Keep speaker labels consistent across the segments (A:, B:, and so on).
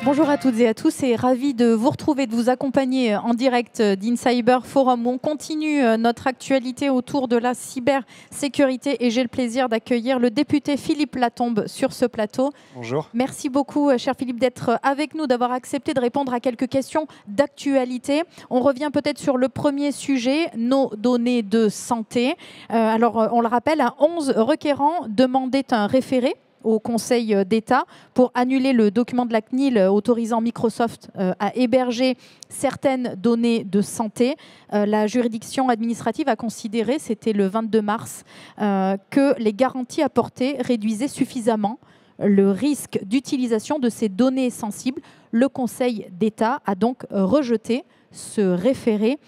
A: Bonjour à toutes et à tous et ravi de vous retrouver, de vous accompagner en direct d'InCyber Forum. On continue notre actualité autour de la cybersécurité et j'ai le plaisir d'accueillir le député Philippe Latombe sur ce plateau.
B: Bonjour.
A: Merci beaucoup, cher Philippe, d'être avec nous, d'avoir accepté de répondre à quelques questions d'actualité. On revient peut-être sur le premier sujet, nos données de santé. Alors, on le rappelle, 11 requérants demandaient un référé au Conseil d'État pour annuler le document de la CNIL autorisant Microsoft à héberger certaines données de santé. La juridiction administrative a considéré, c'était le 22 mars, que les garanties apportées réduisaient suffisamment le risque d'utilisation de ces données sensibles. Le Conseil d'État a donc rejeté ce référé.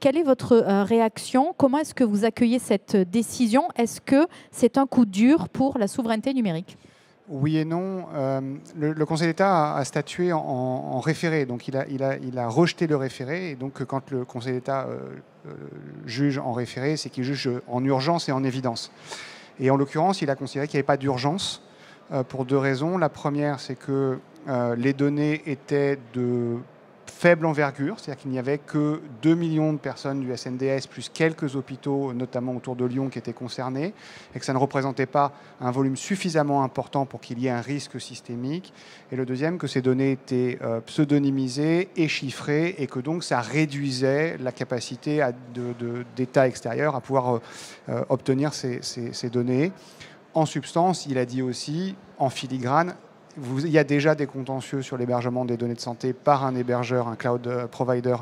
A: Quelle est votre réaction? Comment est-ce que vous accueillez cette décision? Est-ce que c'est un coup dur pour la souveraineté numérique?
B: Oui et non. Le Conseil d'État a statué en référé. Donc il a rejeté le référé. Et donc quand le Conseil d'État juge en référé, c'est qu'il juge en urgence et en évidence. Et en l'occurrence, il a considéré qu'il n'y avait pas d'urgence pour deux raisons. La première, c'est que les données étaient de faible envergure, c'est-à-dire qu'il n'y avait que 2 millions de personnes du SNDS, plus quelques hôpitaux, notamment autour de Lyon, qui étaient concernés, et que ça ne représentait pas un volume suffisamment important pour qu'il y ait un risque systémique. Et le deuxième, que ces données étaient pseudonymisées et chiffrées, et que donc ça réduisait la capacité d'États extérieurs à pouvoir obtenir ces données. En substance, il a dit aussi, en filigrane, il y a déjà des contentieux sur l'hébergement des données de santé par un hébergeur, un cloud provider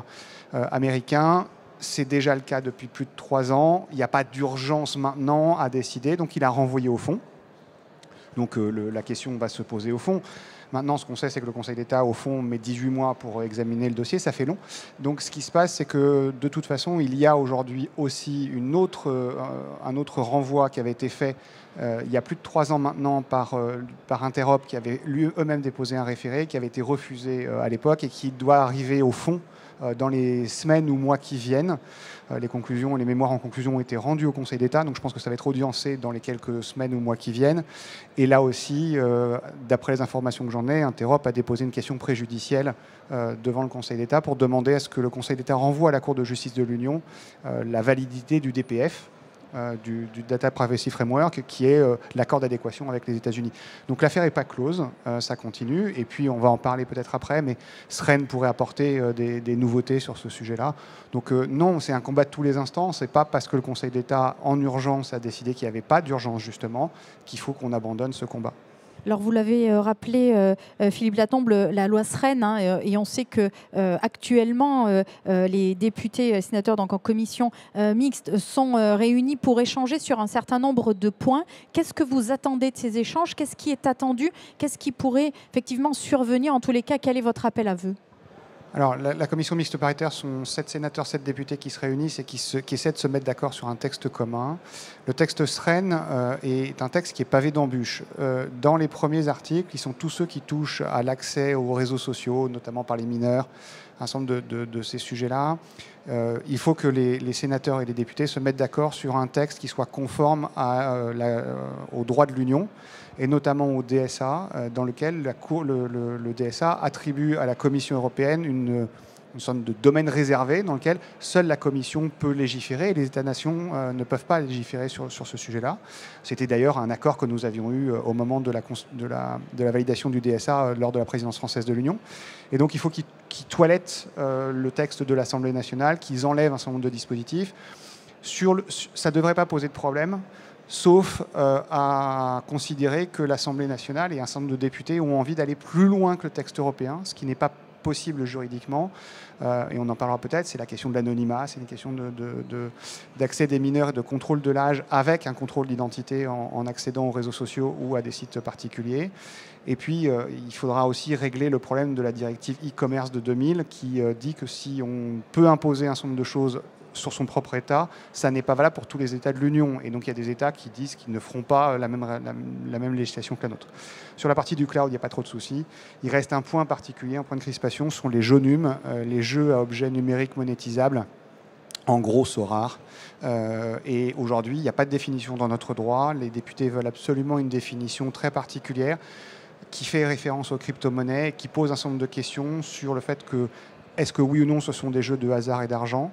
B: américain. C'est déjà le cas depuis plus de 3 ans. Il n'y a pas d'urgence maintenant à décider. Donc il a renvoyé au fond. Donc la question va se poser au fond. Maintenant, ce qu'on sait, c'est que le Conseil d'État, au fond, met 18 mois pour examiner le dossier. Ça fait long. Donc, ce qui se passe, c'est que, de toute façon, il y a aujourd'hui aussi un autre renvoi qui avait été fait il y a plus de 3 ans maintenant par Interop, qui avait eux-mêmes déposé un référé, qui avait été refusé à l'époque et qui doit arriver au fond dans les semaines ou mois qui viennent. Les mémoires en conclusion ont été rendues au Conseil d'État, donc je pense que ça va être audiencé dans les quelques semaines ou mois qui viennent. Et là aussi, d'après les informations que j'en ai, Interop a déposé une question préjudicielle devant le Conseil d'État pour demander à ce que le Conseil d'État renvoie à la Cour de justice de l'Union la validité du DPF, du Data Privacy Framework, qui est l'accord d'adéquation avec les États-Unis. Donc l'affaire n'est pas close, ça continue, et puis on va en parler peut-être après, mais SREN pourrait apporter des nouveautés sur ce sujet-là. Donc non, c'est un combat de tous les instants, c'est pas parce que le Conseil d'État en urgence a décidé qu'il n'y avait pas d'urgence justement qu'il faut qu'on abandonne ce combat.
A: Alors vous l'avez rappelé, Philippe Latombe, la loi SREN, et on sait que actuellement les députés sénateurs donc en commission mixte sont réunis pour échanger sur un certain nombre de points. Qu'est-ce que vous attendez de ces échanges? Qu'est-ce qui est attendu? Qu'est-ce qui pourrait effectivement survenir? En tous les cas, quel est votre appel à vœux?
B: Alors, la commission mixte paritaire sont 7 sénateurs, 7 députés qui se réunissent et qui essaient de se mettre d'accord sur un texte commun. Le texte SREN est un texte qui est pavé d'embûches. Dans les premiers articles, ils sont tous ceux qui touchent à l'accès aux réseaux sociaux, notamment par les mineurs, un certain nombre de ces sujets-là. Il faut que les sénateurs et les députés se mettent d'accord sur un texte qui soit conforme aux droits de l'Union, et notamment au DSA, dans lequel le DSA attribue à la Commission européenne une sorte de domaine réservé dans lequel seule la Commission peut légiférer et les États-nations ne peuvent pas légiférer sur ce sujet-là. C'était d'ailleurs un accord que nous avions eu au moment de la validation du DSA lors de la présidence française de l'Union. Et donc il faut qu'ils toilettent le texte de l'Assemblée nationale, qu'ils enlèvent un certain nombre de dispositifs. Ça ne devrait pas poser de problème, sauf à considérer que l'Assemblée nationale et un certain nombre de députés ont envie d'aller plus loin que le texte européen, ce qui n'est pas possible juridiquement, et on en parlera peut-être, c'est la question de l'anonymat, c'est une question d'accès des mineurs et de contrôle de l'âge avec un contrôle d'identité en accédant aux réseaux sociaux ou à des sites particuliers. Et puis, il faudra aussi régler le problème de la directive e-commerce de 2000 qui dit que si on peut imposer un certain nombre de choses sur son propre État, ça n'est pas valable pour tous les États de l'Union. Et donc, il y a des États qui disent qu'ils ne feront pas la même législation que la nôtre. Sur la partie du cloud, il n'y a pas trop de soucis. Il reste un point particulier, un point de crispation, ce sont les jeux NUM, les jeux à objets numériques monétisables, en gros SORAR. Et aujourd'hui, il n'y a pas de définition dans notre droit. Les députés veulent absolument une définition très particulière qui fait référence aux crypto-monnaies, qui pose un certain nombre de questions sur le fait que est-ce que oui ou non ce sont des jeux de hasard et d'argent.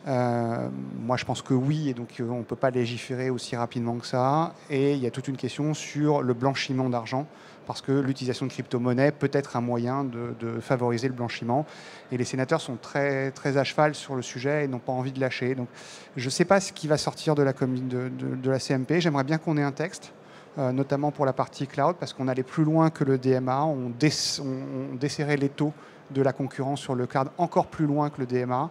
B: Moi je pense que oui, et donc on ne peut pas légiférer aussi rapidement que ça. Et il y a toute une question sur le blanchiment d'argent, parce que l'utilisation de crypto-monnaies peut être un moyen de favoriser le blanchiment. Et les sénateurs sont très, très à cheval sur le sujet et n'ont pas envie de lâcher. Donc je ne sais pas ce qui va sortir de la CMP. J'aimerais bien qu'on ait un texte, notamment pour la partie cloud, parce qu'on allait plus loin que le DMA. On desserrait les taux de la concurrence sur le cloud encore plus loin que le DMA,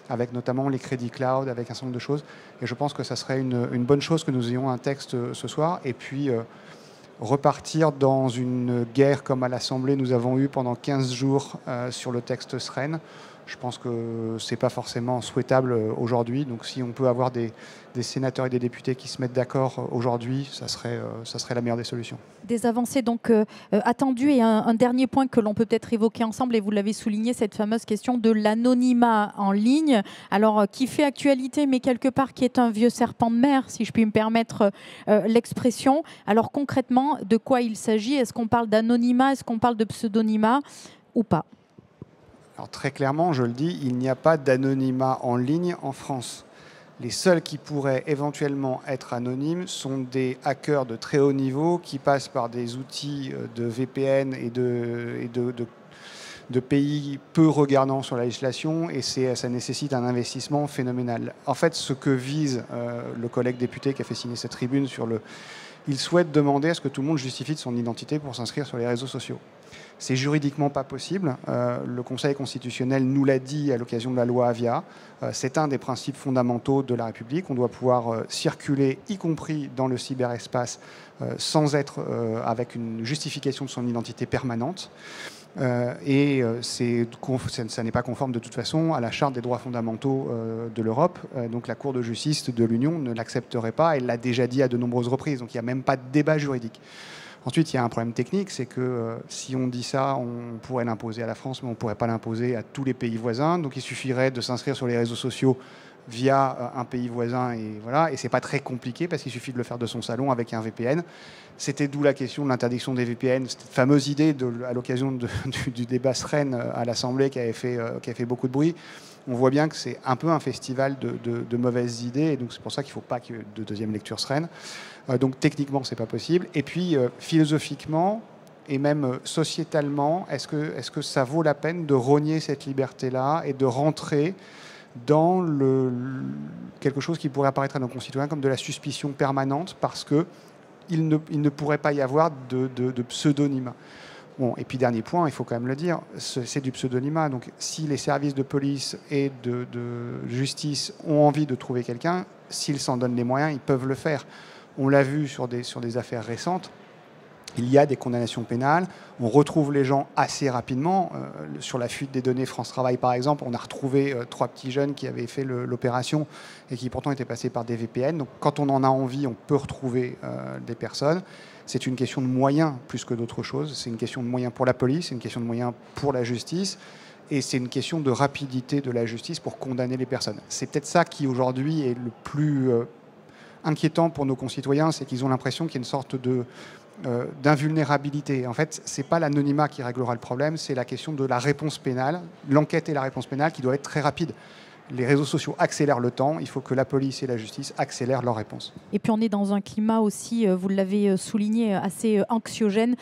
B: avec notamment les crédits cloud, avec un certain nombre de choses. Et je pense que ça serait une bonne chose que nous ayons un texte ce soir. Et puis repartir dans une guerre comme à l'Assemblée nous avons eu pendant 15 jours sur le texte SREN. Je pense que ce n'est pas forcément souhaitable aujourd'hui. Donc si on peut avoir des sénateurs et des députés qui se mettent d'accord aujourd'hui, ça serait la meilleure des solutions.
A: Des avancées donc attendues. Et un dernier point que l'on peut peut-être évoquer ensemble, et vous l'avez souligné, cette fameuse question de l'anonymat en ligne. Alors, qui fait actualité, mais quelque part qui est un vieux serpent de mer, si je puis me permettre l'expression. Alors concrètement, de quoi il s'agit? Est-ce qu'on parle d'anonymat? Est-ce qu'on parle de pseudonymat ou pas?
B: Alors très clairement, je le dis, il n'y a pas d'anonymat en ligne en France. Les seuls qui pourraient éventuellement être anonymes sont des hackers de très haut niveau qui passent par des outils de VPN et de pays peu regardants sur la législation, et ça nécessite un investissement phénoménal. En fait, ce que vise le collègue député qui a fait signer cette tribune il souhaite demander à ce que tout le monde justifie de son identité pour s'inscrire sur les réseaux sociaux. C'est juridiquement pas possible. Le Conseil constitutionnel nous l'a dit à l'occasion de la loi Avia. C'est un des principes fondamentaux de la République. On doit pouvoir circuler, y compris dans le cyberespace, sans être avec une justification de son identité permanente. Ça n'est pas conforme de toute façon à la Charte des droits fondamentaux de l'Europe. Donc la Cour de justice de l'Union ne l'accepterait pas. Elle l'a déjà dit à de nombreuses reprises. Donc il n'y a même pas de débat juridique. Ensuite, il y a un problème technique, c'est que si on dit ça, on pourrait l'imposer à la France, mais on ne pourrait pas l'imposer à tous les pays voisins. Donc il suffirait de s'inscrire sur les réseaux sociaux via un pays voisin, et voilà. Et c'est pas très compliqué parce qu'il suffit de le faire de son salon avec un VPN. C'était d'où la question de l'interdiction des VPN, cette fameuse idée à l'occasion du débat SREN à l'Assemblée qui avait fait beaucoup de bruit. On voit bien que c'est un peu un festival de mauvaises idées, et donc c'est pour ça qu'il ne faut pas qu'il y ait de deuxième lecture SREN. Donc techniquement, c'est pas possible. Et puis philosophiquement et même sociétalement, est-ce que ça vaut la peine de rogner cette liberté-là et de rentrer dans quelque chose qui pourrait apparaître à nos concitoyens comme de la suspicion permanente, parce qu'il ne pourrait pas y avoir de pseudonymat. Bon, et puis dernier point, il faut quand même le dire, c'est du pseudonymat. Donc si les services de police et de justice ont envie de trouver quelqu'un, s'ils s'en donnent les moyens, ils peuvent le faire. On l'a vu sur des affaires récentes. Il y a des condamnations pénales. On retrouve les gens assez rapidement. Sur la fuite des données France Travail, par exemple, on a retrouvé 3 petits jeunes qui avaient fait l'opération et qui pourtant étaient passés par des VPN. Donc quand on en a envie, on peut retrouver des personnes. C'est une question de moyens plus que d'autre chose. C'est une question de moyens pour la police, c'est une question de moyens pour la justice. Et c'est une question de rapidité de la justice pour condamner les personnes. C'est peut-être ça qui, aujourd'hui, est le plus inquiétant pour nos concitoyens, c'est qu'ils ont l'impression qu'il y a une sorte d'invulnérabilité. En fait, ce n'est pas l'anonymat qui réglera le problème, c'est la question de la réponse pénale, l'enquête et la réponse pénale qui doit être très rapide. Les réseaux sociaux accélèrent le temps, il faut que la police et la justice accélèrent leur réponse.
A: Et puis on est dans un climat aussi, vous l'avez souligné, assez anxiogène.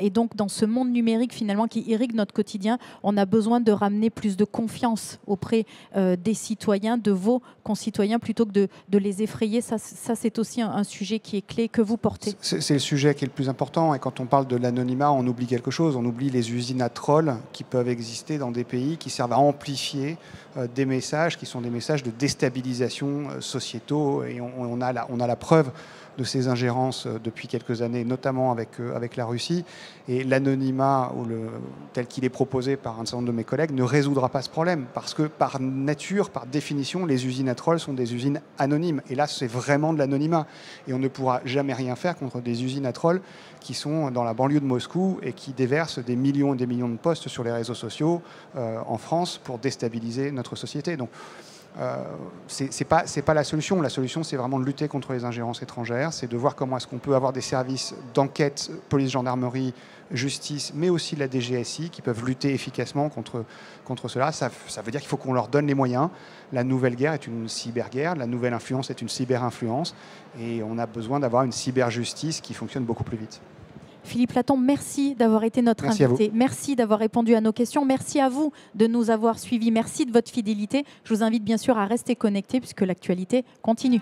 A: Et donc dans ce monde numérique finalement qui irrigue notre quotidien, on a besoin de ramener plus de confiance auprès des citoyens, de vos concitoyens, plutôt que de les effrayer. Ça c'est aussi un sujet qui est clé, que vous portez.
B: C'est le sujet qui est le plus important. Et quand on parle de l'anonymat, on oublie quelque chose. On oublie les usines à trolls qui peuvent exister dans des pays qui servent à amplifier des messages qui sont des messages de déstabilisation sociétaux, et on a la preuve de ces ingérences depuis quelques années, notamment avec la Russie. Et l'anonymat, tel qu'il est proposé par un certain nombre de mes collègues, ne résoudra pas ce problème, parce que par nature, par définition, les usines à trolls sont des usines anonymes. Et là, c'est vraiment de l'anonymat. Et on ne pourra jamais rien faire contre des usines à trolls qui sont dans la banlieue de Moscou et qui déversent des millions et des millions de posts sur les réseaux sociaux en France pour déstabiliser notre société. Donc, c'est pas la solution. La solution, c'est vraiment de lutter contre les ingérences étrangères, c'est de voir comment est-ce qu'on peut avoir des services d'enquête, police, gendarmerie, justice, mais aussi la DGSI, qui peuvent lutter efficacement contre cela. Ça veut dire qu'il faut qu'on leur donne les moyens. La nouvelle guerre est une cyberguerre, la nouvelle influence est une cyberinfluence, et on a besoin d'avoir une cyberjustice qui fonctionne beaucoup plus vite.
A: Philippe Latombe, merci d'avoir été notre invité. Merci d'avoir répondu à nos questions. Merci à vous de nous avoir suivis. Merci de votre fidélité. Je vous invite bien sûr à rester connectés puisque l'actualité continue.